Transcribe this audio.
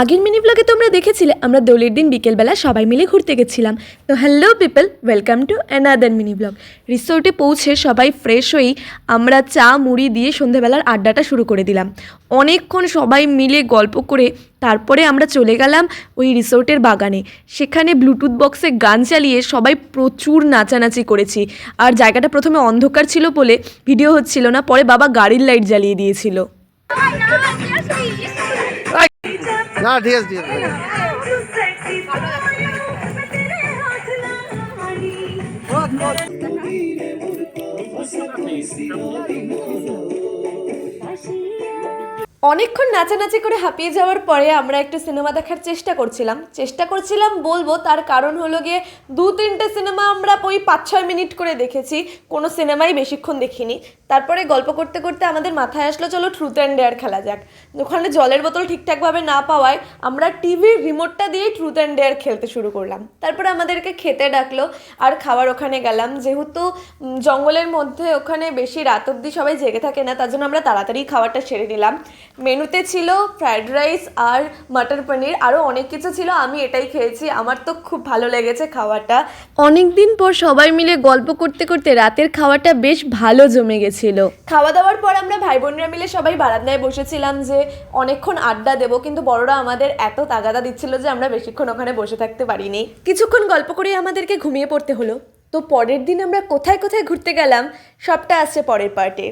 আগের মিনি ব্লগে তোমরা দেখেছিলে আমরা দোলের দিন বিকেলবেলা সবাই মিলে ঘুরতে গেছিলাম। তো hello people, welcome to another mini blog. রিসোর্টে পৌঁছে সবাই ফ্রেশ হয়েই আমরা চা মুড়ি দিয়ে সন্ধ্যেবেলার আড্ডাটা শুরু করে দিলাম। অনেকক্ষণ সবাই মিলে গল্প করে তারপরে আমরা চলে গেলাম ওই রিসোর্টের বাগানে। সেখানে ব্লুটুথ বক্সে গান চালিয়ে সবাই প্রচুর নাচানাচি করেছি। আর জায়গাটা প্রথমে অন্ধকার ছিল বলে ভিডিও হচ্ছিল না, পরে বাবা গাড়ির লাইট জ্বালিয়ে দিয়েছিল। না ঠিক আছে অনেকক্ষণ নাচানাচি করে হাঁপিয়ে যাওয়ার পরে আমরা একটু সিনেমা দেখার চেষ্টা করছিলাম বলবো, তার কারণ হলো গিয়ে 2-3টে সিনেমা আমরা ওই 5-6 মিনিট করে দেখেছি, কোনো সিনেমাই বেশিক্ষণ দেখিনি। তারপরে গল্প করতে করতে আমাদের মাথায় আসলো চলো ট্রুথ অ্যান্ড ডেয়ার খেলা যাক। ওখানে জলের বোতল ঠিকঠাকভাবে না পাওয়ায় আমরা টিভির রিমোটটা দিয়েই ট্রুথ অ্যান্ড ডেয়ার খেলতে শুরু করলাম। তারপরে আমাদেরকে খেতে ডাকলো আর খাওয়ার ওখানে গেলাম। যেহেতু জঙ্গলের মধ্যে ওখানে বেশি রাত অবধি সবাই জেগে থাকে না, তার জন্য আমরা তাড়াতাড়ি খাবারটা সেরে নিলাম। মেনুতে ছিল ফ্রায়েড রাইস আর মাটর পনির, আরও অনেক কিছু ছিল। আমি এটাই খেয়েছি, আমার তো খুব ভালো লেগেছে খাওয়াটা। অনেক দিন পর সবাই মিলে গল্প করতে করতে রাতের খাওয়াটা বেশ ভালো জমে গেছিল। খাওয়া দাওয়ার পর আমরা ভাই বোনরা মিলে সবাই বারান্দায় বসেছিলাম যে অনেকক্ষণ আড্ডা দেবো, কিন্তু বড়রা আমাদের এত তাগাদা দিচ্ছিল যে আমরা বেশিক্ষণ ওখানে বসে থাকতে পারিনি। কিছুক্ষণ গল্প করে আমাদেরকে ঘুমিয়ে পড়তে হলো। তো পরের দিন আমরা কোথায় কোথায় ঘুরতে গেলাম সবটা আসছে পরের পার্টে।